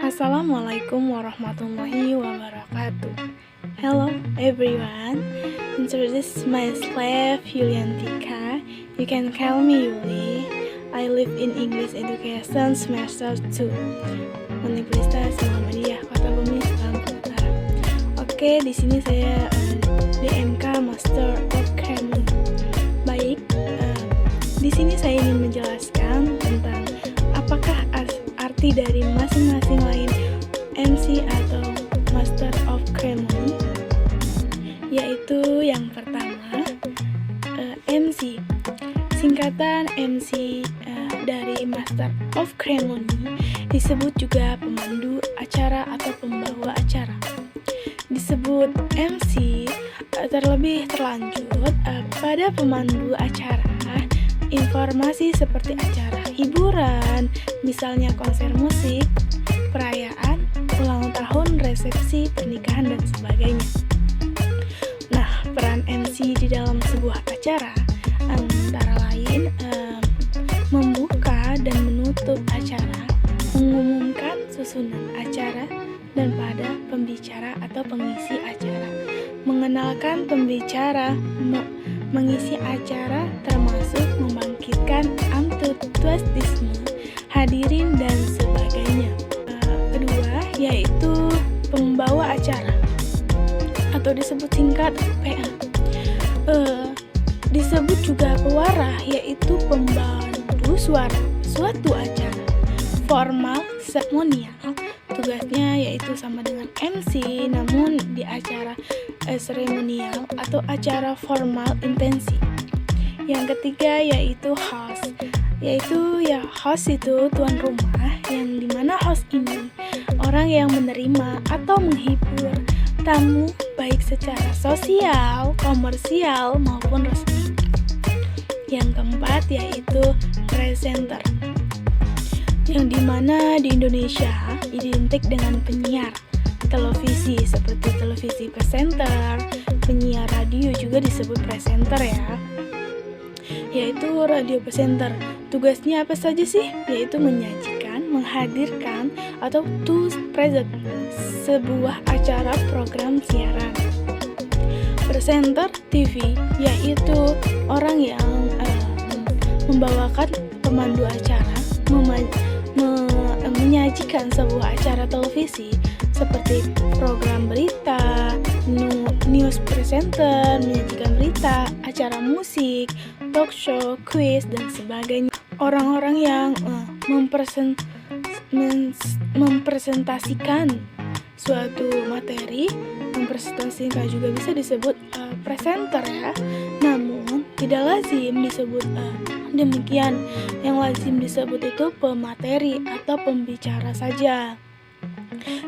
Assalamualaikum warahmatullahi wabarakatuh. Hello everyone. Introduce myself Yuliantika. You can call me Yuli. I live in English Education semester 2. Universitas Muhammadiyah Kota Bumi, Lampung Utara. Oke, di sini saya DMK Master of Criminology. Baik, di sini saya ingin menjelaskan tentang apakah arti dari masing-masing lain MC atau Master of Criminology, yaitu yang pertama MC. Singkatan MC dari Master of Criminology disebut juga pemandu acara atau pembawa acara. Disebut MC terlebih terlanjut pada pemandu acara. Informasi seperti acara hiburan, misalnya konser musik, perayaan, ulang tahun, resepsi, pernikahan, dan sebagainya. Nah, peran MC di dalam sebuah acara antara lain membuka dan menutup acara, mengumumkan susunan acara, dan pada pembicara atau pengisi acara, mengenalkan pembicara, mengisi acara, termasuk membangkitkan antusiasme hadirin dan sebagainya. Kedua, yaitu pembawa acara atau disebut singkat PA. Disebut juga pewarah, yaitu pembantu suatu acara formal seremonial. Tugasnya yaitu sama dengan MC, namun di acara seremonial atau acara formal intensi. Yang ketiga yaitu host, host itu tuan rumah, yang dimana host ini orang yang menerima atau menghibur tamu baik secara sosial, komersial maupun resmi. Yang keempat yaitu presenter, yang dimana di Indonesia identik dengan penyiar televisi seperti televisi presenter, penyiar radio juga disebut presenter ya, yaitu radio presenter. Tugasnya apa saja sih? Yaitu menyajikan, menghadirkan, atau to present sebuah acara program siaran. Presenter TV yaitu orang yang membawakan pemandu acara, menyajikan sebuah acara televisi seperti program berita, news presenter, menyajikan berita, acara musik, talk show, quiz, dan sebagainya. Orang-orang yang mempresentasikan suatu materi, mempresentasikan juga bisa disebut presenter ya. Namun tidak lazim disebut demikian. Yang lazim disebut itu pemateri atau pembicara saja.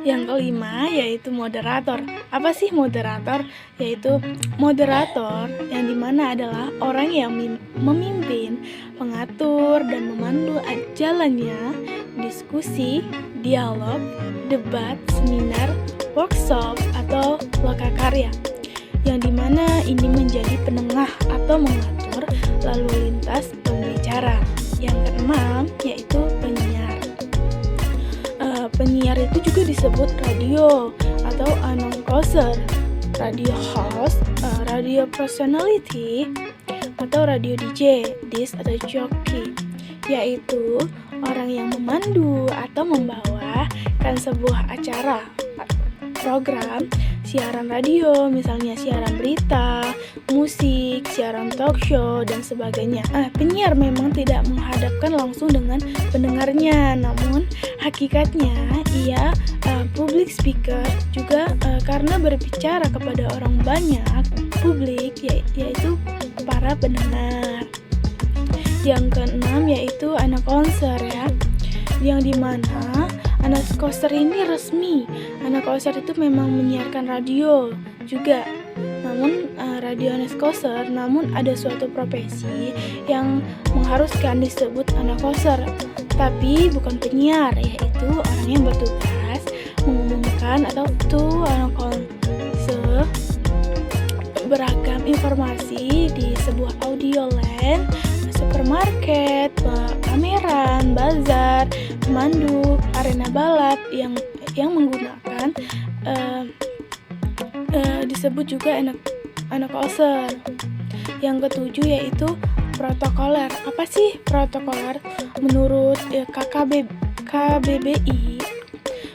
Yang kelima yaitu moderator. Apa sih moderator? Yaitu moderator yang dimana adalah orang yang memimpin, mengatur, dan memandu jalannya diskusi, dialog, debat, seminar, workshop, atau lokakarya, yang dimana ini menjadi penengah atau mengatur lalu lintas pembicara. Yang keenam yaitu penyiar. Penyiar itu juga disebut radio atau announcer, radio host, radio personality, atau radio DJ, disc atau jockey, yaitu orang yang memandu atau membawakan sebuah acara, program, siaran radio, misalnya siaran berita, musik, siaran talk show, dan sebagainya. Penyiar memang tidak menghadapkan langsung dengan pendengarnya, namun hakikatnya ia public speaker juga karena berbicara kepada orang banyak, publik, yaitu para pendengar. Yang keenam yaitu announcer ya, yang dimana announcer ini resmi. Announcer itu memang menyiarkan radio juga, namun radio announcer, namun ada suatu profesi yang mengharuskan disebut announcer, tapi bukan penyiar, yaitu orang yang bertugas mengumumkan atau to announce beragam informasi di sebuah audio line, supermarket, pameran, bazar, pemandu, arena balap yang menggunakan disebut juga announcer. Yang ketujuh yaitu protokoler. Apa sih protokoler? Menurut KBBI,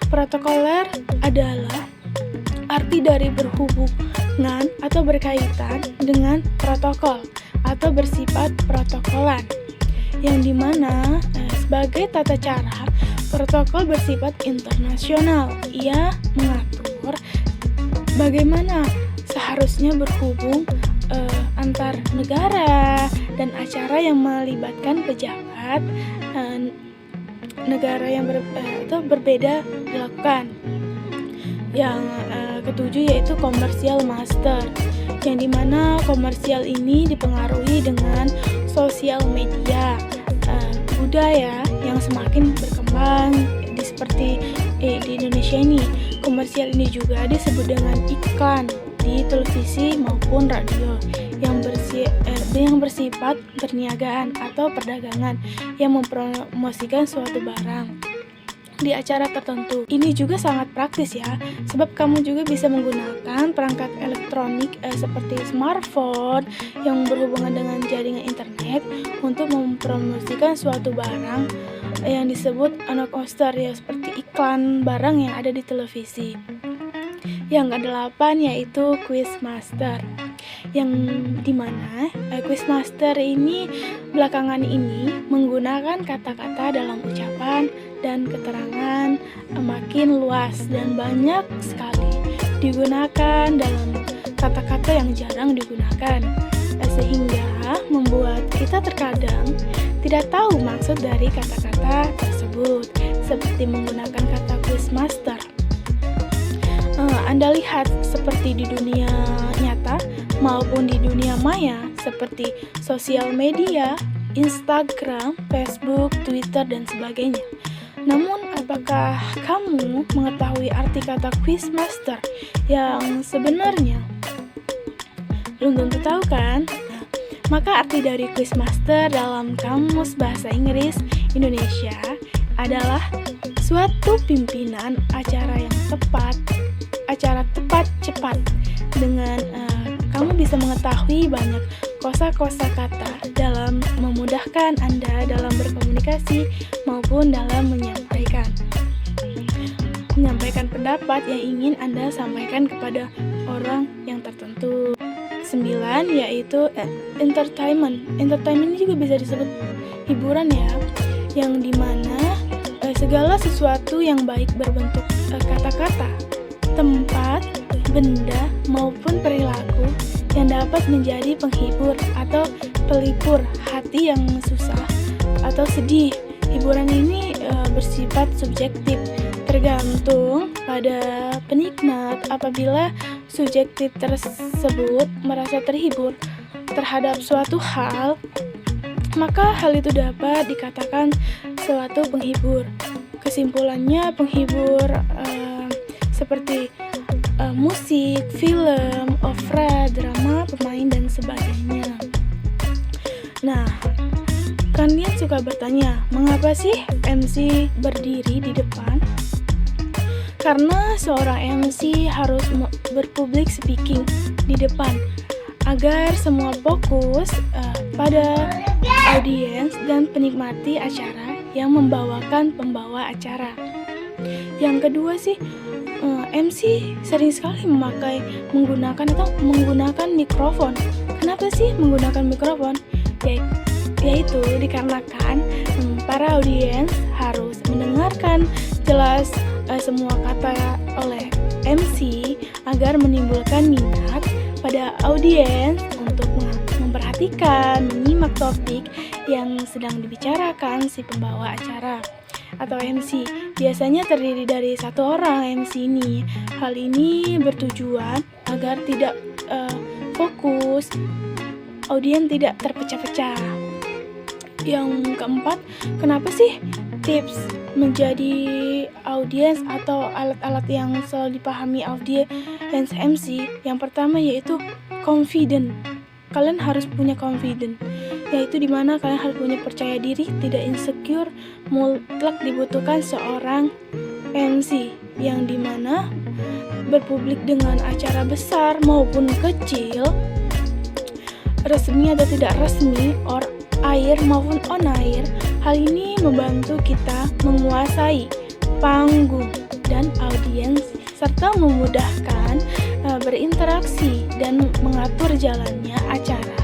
protokoler adalah arti dari berhubungan atau berkaitan dengan protokol atau bersifat protokolan, yang dimana sebagai tata cara protokol bersifat internasional. Ia mengatur bagaimana seharusnya berhubung antar negara dan acara yang melibatkan pejabat negara yang berbeda dilakukan. Yang ketujuh yaitu komersial master, yang dimana komersial ini dipengaruhi dengan sosial media, budaya yang semakin berkembang seperti di Indonesia ini. Komersial ini juga disebut dengan iklan di televisi maupun radio yang bersifat perniagaan atau perdagangan yang mempromosikan suatu barang di acara tertentu. Ini juga sangat praktis ya, sebab kamu juga bisa menggunakan perangkat elektronik seperti smartphone yang berhubungan dengan jaringan internet untuk mempromosikan suatu barang yang disebut announcer, ya seperti iklan barang yang ada di televisi. Yang kedelapan yaitu Quizmaster, yang dimana Quizmaster ini belakangan ini menggunakan kata-kata dalam ucapan dan keterangan makin luas dan banyak sekali digunakan dalam kata-kata yang jarang digunakan, sehingga membuat kita terkadang tidak tahu maksud dari kata-kata tersebut, seperti menggunakan kata Quizmaster. Anda lihat seperti di dunia nyata maupun di dunia maya seperti sosial media, Instagram, Facebook, Twitter, dan sebagainya. Namun, apakah kamu mengetahui arti kata Quizmaster yang sebenarnya? Belum tentu tahu kan? Maka arti dari Quizmaster dalam Kamus Bahasa Inggris Indonesia adalah suatu pimpinan acara yang tepat cepat, dengan kamu bisa mengetahui banyak kosa-kosa kata dalam memudahkan Anda dalam berkomunikasi maupun dalam menyampaikan pendapat yang ingin Anda sampaikan kepada orang yang tertentu. 9 yaitu entertainment. Entertainment ini juga bisa disebut hiburan ya, yang dimana segala sesuatu yang baik berbentuk kata-kata, tempat, benda, maupun perilaku yang dapat menjadi penghibur atau pelipur hati yang susah atau sedih. Hiburan ini bersifat subjektif, tergantung pada penikmat. Apabila subjektif tersebut merasa terhibur terhadap suatu hal, maka hal itu dapat dikatakan suatu penghibur. Kesimpulannya, penghibur seperti musik, film, opera, drama, pemain, dan sebagainya. Nah, kalian suka bertanya, mengapa sih MC berdiri di depan? Karena seorang MC harus berpublic speaking di depan agar semua fokus pada audiens dan penikmati acara yang membawakan pembawa acara. Yang kedua sih, MC sering sekali menggunakan mikrofon. Kenapa sih menggunakan mikrofon? Yaitu dikarenakan para audiens harus mendengarkan jelas semua kata oleh MC agar menimbulkan minat pada audiens untuk memperhatikan, menyimak topik yang sedang dibicarakan si pembawa acara atau MC. Biasanya terdiri dari satu orang MC ini. Hal ini bertujuan agar tidak fokus, audiens tidak terpecah-pecah. Yang keempat, kenapa sih tips menjadi audiens atau alat-alat yang selalu dipahami audiens MC? Yang pertama yaitu confident. Kalian harus punya confident. yaitu dimana kalian harus punya percaya diri, tidak insecure, mutlak dibutuhkan seorang MC, yang dimana berpublik dengan acara besar maupun kecil, resmi atau tidak resmi, air maupun on air. Hal ini membantu kita menguasai panggung dan audiens serta memudahkan berinteraksi dan mengatur jalannya acara.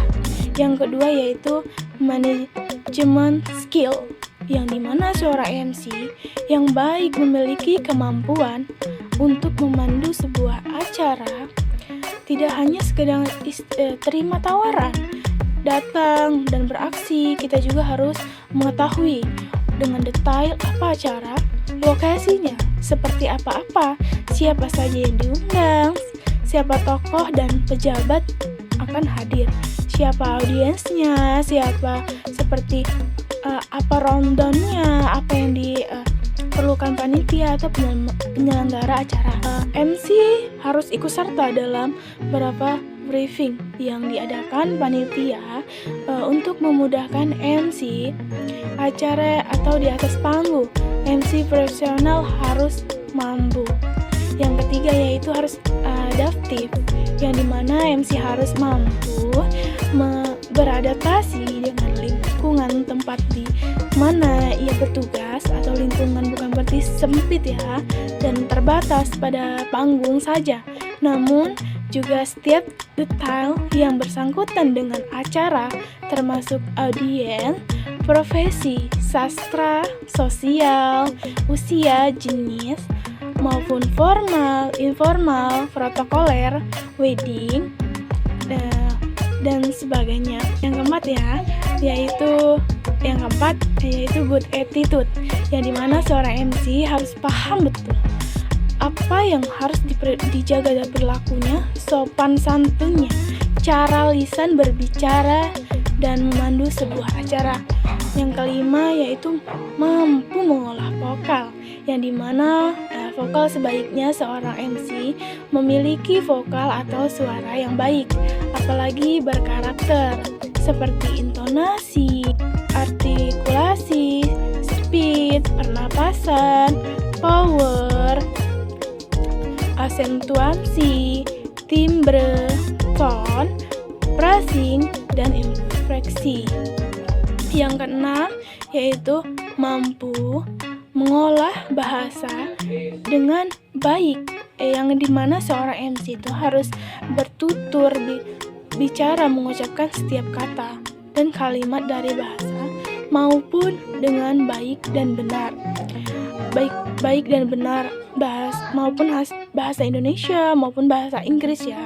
Yang kedua yaitu manajemen skill, yang dimana seorang MC yang baik memiliki kemampuan untuk memandu sebuah acara, tidak hanya sekedar terima tawaran, datang dan beraksi. Kita juga harus mengetahui dengan detail apa acara, lokasinya, seperti apa-apa, siapa saja yang diundang, siapa tokoh dan pejabat akan hadir, siapa audiensnya, siapa seperti apa rundownnya, apa yang diperlukan panitia atau penyelenggara acara. MC harus ikut serta dalam beberapa briefing yang diadakan panitia untuk memudahkan MC acara atau di atas panggung. MC profesional harus mampu. Yang ketiga yaitu harus adaptif, yang dimana MC harus mampu beradaptasi dengan lingkungan tempat di mana ia bertugas, atau lingkungan bukan berarti sempit ya dan terbatas pada panggung saja, namun juga setiap detail yang bersangkutan dengan acara, termasuk audiens, profesi, sastra, sosial, usia, jenis, maupun formal, informal, protokoler, wedding, dan sebagainya. Yang keempat yaitu good attitude, yang dimana seorang MC harus paham betul apa yang harus dijaga dan berlakunya, sopan santunnya, cara lisan berbicara dan memandu sebuah acara. Yang kelima yaitu mampu mengolah vokal, yang dimana vokal sebaiknya seorang MC memiliki vokal atau suara yang baik, apalagi berkarakter, seperti intonasi, artikulasi, speed, pernapasan, power, asentuasi, timbre, tone, phrasing, dan infleksi. Yang keenam yaitu mampu mengolah bahasa dengan baik, yang dimana seorang MC itu harus bertutur bicara mengucapkan setiap kata dan kalimat dari bahasa maupun dengan baik dan benar, baik dan benar, maupun bahasa Indonesia maupun bahasa Inggris ya.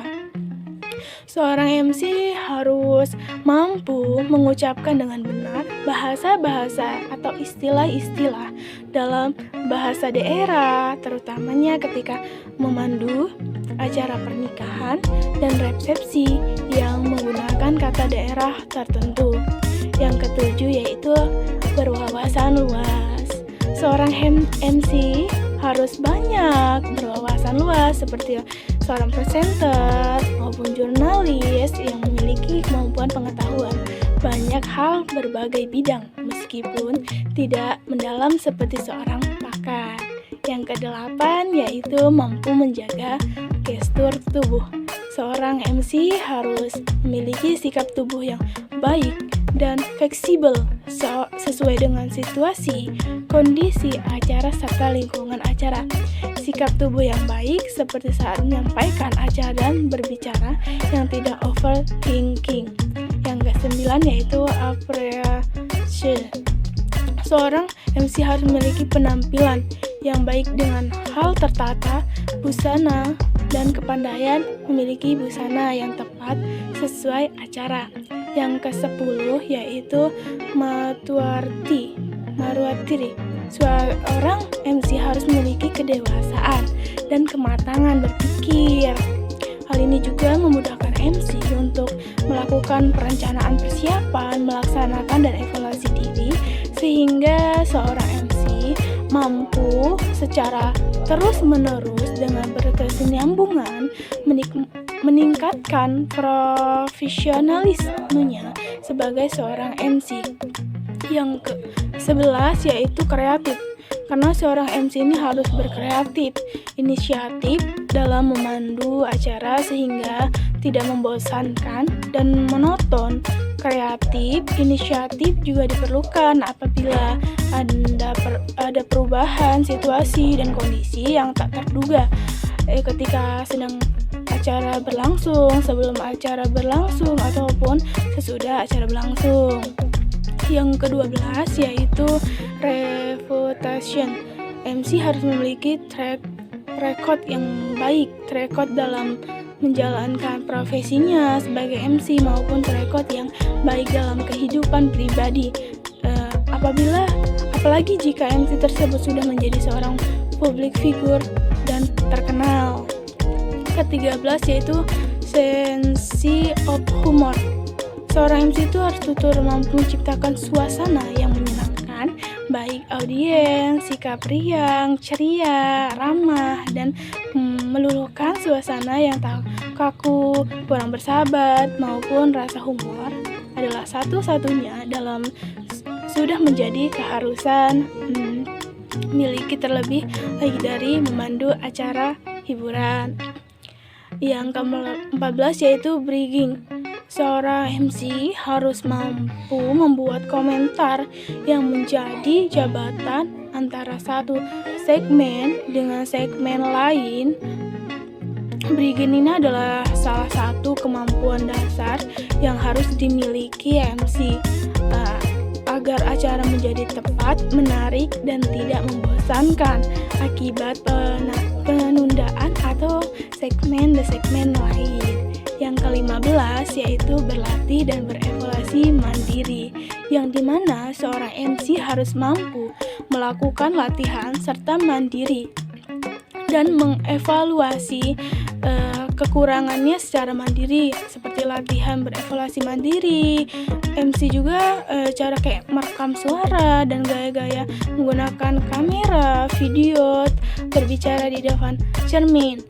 Seorang MC harus mampu mengucapkan dengan benar bahasa-bahasa atau istilah-istilah dalam bahasa daerah, terutamanya ketika memandu acara pernikahan dan resepsi yang menggunakan kata daerah tertentu. Yang ketujuh yaitu berwawasan luas. Seorang MC harus banyak berwawasan luas, seperti seorang presenter maupun jurnalis yang memiliki kemampuan pengetahuan banyak hal berbagai bidang, meskipun tidak mendalam seperti seorang pakar. Yang kedelapan yaitu mampu menjaga gestur tubuh. Seorang MC harus memiliki sikap tubuh yang baik dan fleksibel sesuai dengan situasi, kondisi acara, serta lingkungan acara. Sikap tubuh yang baik seperti saat menyampaikan acara dan berbicara yang tidak overthinking. Yang ke-9 yaitu appreciation. Seorang MC harus memiliki penampilan yang baik dengan hal tertata, busana, dan kepandaian memiliki busana yang tepat sesuai acara. Yang ke-10 yaitu maturity. Seorang MC harus memiliki kedewasaan dan kematangan berpikir. Hal ini juga memudahkan MC untuk melakukan perencanaan persiapan, melaksanakan dan evaluasi diri, sehingga seorang MC mampu secara terus-menerus dengan berkesinambungan meningkatkan profesionalismenya sebagai seorang MC. Yang ke-11 yaitu kreatif. Karena seorang MC ini harus berkreatif, inisiatif dalam memandu acara sehingga tidak membosankan dan monoton. Kreatif, inisiatif juga diperlukan apabila ada perubahan situasi dan kondisi yang tak terduga ketika sedang acara berlangsung, sebelum acara berlangsung, ataupun sesudah acara berlangsung. Yang ke-12 yaitu reputation. MC harus memiliki track record yang baik, track record dalam menjalankan profesinya sebagai MC maupun track record yang baik dalam kehidupan pribadi. Apalagi jika MC tersebut sudah menjadi seorang public figure dan terkenal. Ke-13 yaitu sense of humor. Seorang MC itu harus tutur mampu menciptakan suasana yang menyenangkan, baik audiens, sikap riang, ceria, ramah, dan meluluhkan suasana yang tak kaku, kurang bersahabat, maupun rasa humor adalah satu-satunya dalam sudah menjadi keharusan miliki terlebih lagi dari memandu acara hiburan. Yang ke-14 yaitu bridging. Seorang MC harus mampu membuat komentar yang menjadi jabatan antara satu segmen dengan segmen lain. Bridging ini adalah salah satu kemampuan dasar yang harus dimiliki MC agar acara menjadi tepat, menarik, dan tidak membosankan akibat penundaan atau segmen lain. Yang ke-15 yaitu berlatih dan berevaluasi mandiri, yang dimana seorang MC harus mampu melakukan latihan serta mandiri dan mengevaluasi kekurangannya secara mandiri, seperti latihan berevaluasi mandiri. MC juga cara kayak merekam suara dan gaya-gaya menggunakan kamera, video, berbicara di depan cermin.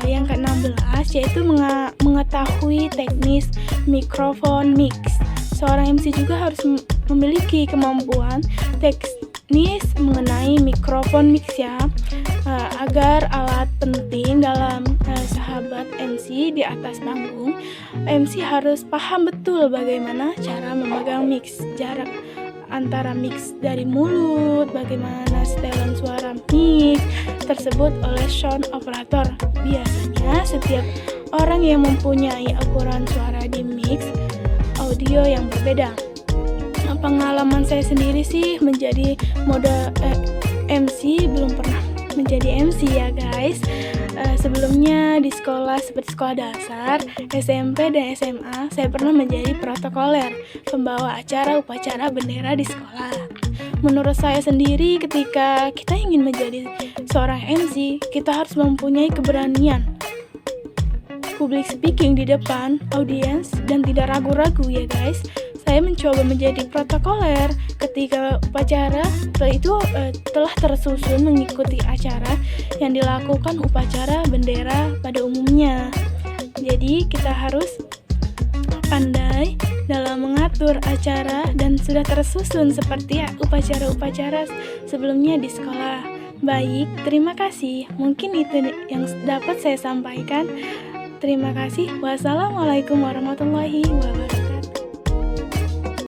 Yang ke-16 yaitu mengetahui teknis mikrofon mix. Seorang MC juga harus memiliki kemampuan teknis mengenai mikrofon mix ya, agar alat penting dalam sahabat MC di atas panggung. MC harus paham betul bagaimana cara memegang mix, jarak antara mix dari mulut, bagaimana setelan suara mix tersebut oleh sound operator. Biasanya setiap orang yang mempunyai ukuran suara di mix audio yang berbeda. Pengalaman saya sendiri sih menjadi mode MC, belum pernah menjadi MC ya guys. Sebelumnya di sekolah seperti sekolah dasar, SMP dan SMA, saya pernah menjadi protokoler, pembawa acara upacara bendera di sekolah. Menurut saya sendiri, ketika kita ingin menjadi seorang MC, kita harus mempunyai keberanian public speaking di depan audiens dan tidak ragu-ragu ya guys. Saya mencoba menjadi protokoler ketika upacara, setelah itu telah tersusun mengikuti acara yang dilakukan upacara bendera pada umumnya. Jadi kita harus pandai dalam mengatur acara dan sudah tersusun seperti upacara-upacara sebelumnya di sekolah. Baik, terima kasih. Mungkin itu yang dapat saya sampaikan. Terima kasih. Wassalamualaikum warahmatullahi wabarakatuh.